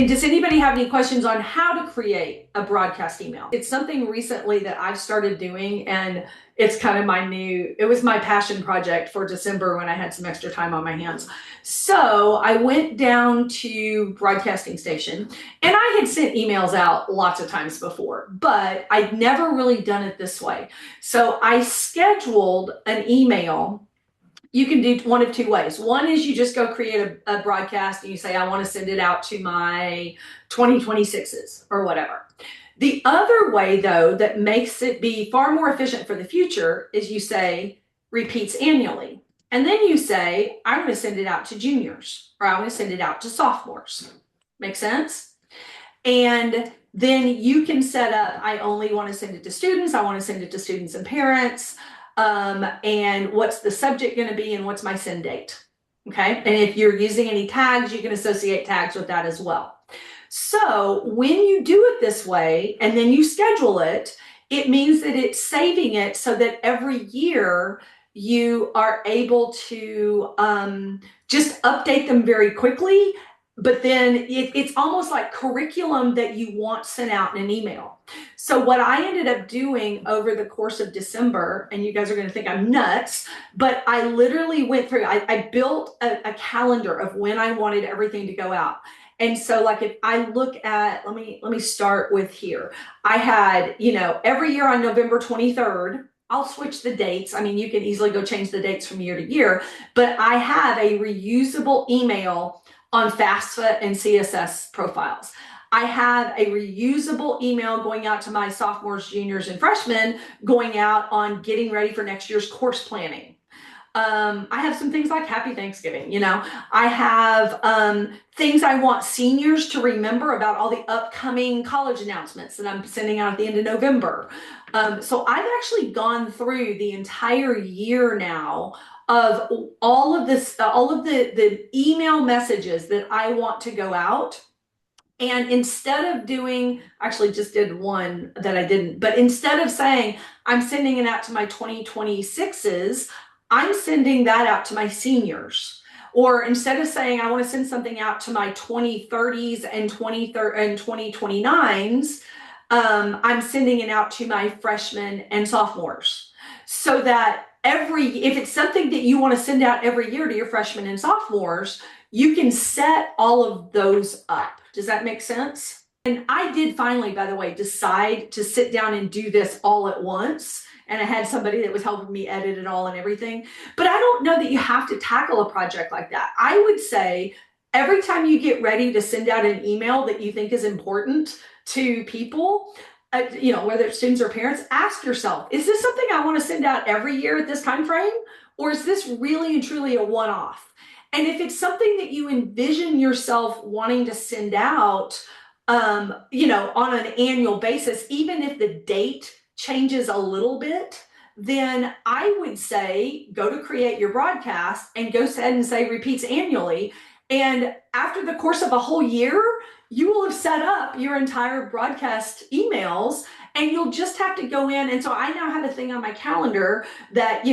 And does anybody have any questions on how to create a broadcast email? It's something recently that I've started doing, and it's kind of it was my passion project for December when I had some extra time on my hands. So I went down to Broadcasting Station, and I had sent emails out lots of times before, but I'd never really done it this way. So I scheduled an email. You can do one of two ways. One is you just go create a broadcast and you say, I want to send it out to my 2026s or whatever. The other way, though, that makes it be far more efficient for the future is you say repeats annually. And then you say, I'm going to send it out to juniors, or I'm going to send it out to sophomores. Make sense? And then you can set up, I only want to send it to students. I want to send it to students and parents. And what's the subject going to be, and what's my send date? Okay. And if you're using any tags, you can associate tags with that as well. So when you do it this way and then you schedule it, it means that it's saving it so that every year you are able to just update them very quickly. But then it's almost like curriculum that you want sent out in an email. So what I ended up doing over the course of December, and you guys are going to think I'm nuts, but I literally went through, I built a calendar of when I wanted everything to go out. And so like if I look at, let me start with here. I had, every year on November 23rd, I'll switch the dates. I mean, you can easily go change the dates from year to year, but I have a reusable email on FAFSA and CSS profiles. I have a reusable email going out to my sophomores, juniors, and freshmen, going out on getting ready for next year's course planning. I have some things like Happy Thanksgiving. I have things I want seniors to remember about all the upcoming college announcements that I'm sending out at the end of November. So I've actually gone through the entire year now of all of this, all of the email messages that I want to go out. And instead of doing, actually just did one that I didn't, but instead of saying, I'm sending it out to my 2026s, I'm sending that out to my seniors. Or instead of saying, I want to send something out to my 2030s and 2029s, I'm sending it out to my freshmen and sophomores. So that if it's something that you want to send out every year to your freshmen and sophomores, you can set all of those up. Does that make sense? And I did finally, by the way, decide to sit down and do this all at once. And I had somebody that was helping me edit it all and everything. But I don't know that you have to tackle a project like that. I would say every time you get ready to send out an email that you think is important to people, whether it's students or parents, ask yourself, is this something I want to send out every year at this time frame? Or is this really and truly a one-off? And if it's something that you envision yourself wanting to send out, on an annual basis, even if the date changes a little bit, then I would say go to create your broadcast and go ahead and say repeats annually. And after the course of a whole year, you will have set up your entire broadcast emails, and you'll just have to go in. And so I now have a thing on my calendar that,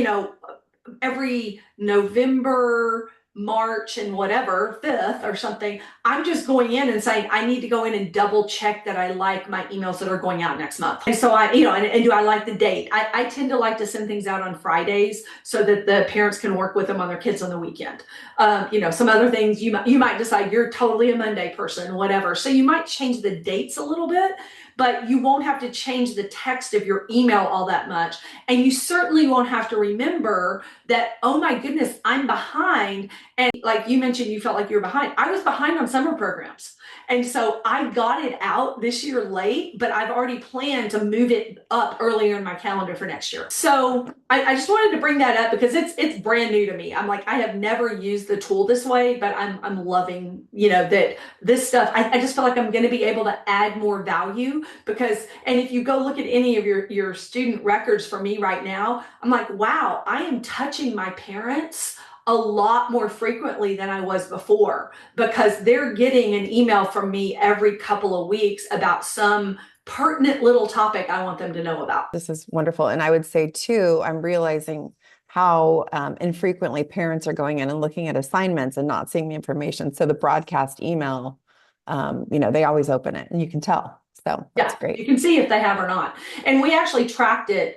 every November, March, and whatever, 5th or something, I'm just going in and saying, I need to go in and double check that I like my emails that are going out next month. And so and do I like the date? I tend to like to send things out on Fridays so that the parents can work with them on their kids on the weekend. Some other things you might decide you're totally a Monday person, whatever. So you might change the dates a little bit, but you won't have to change the text of your email all that much. And you certainly won't have to remember that, oh my goodness, I'm behind. And like you mentioned, you felt like you were behind. I was behind on summer programs. And so I got it out this year late, but I've already planned to move it up earlier in my calendar for next year. So I just wanted to bring that up because it's brand new to me. I'm like, I have never used the tool this way, but I'm loving, that this stuff, I just feel like I'm going to be able to add more value and if you go look at any of your student records for me right now, I'm like, wow, I am touching my parents a lot more frequently than I was before, because they're getting an email from me every couple of weeks about some pertinent little topic I want them to know about. This is wonderful. And I would say too, I'm realizing how infrequently parents are going in and looking at assignments and not seeing the information. So the broadcast email they always open it and you can tell. So that's Yeah, great. you can see if they have or not. And we actually tracked it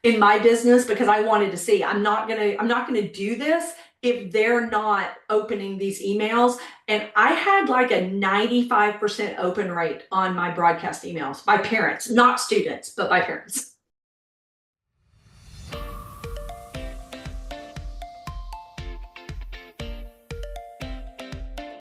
in my business because I wanted to see. I'm not gonna do this if they're not opening these emails. And I had like a 95% open rate on my broadcast emails by parents, not students, but by parents.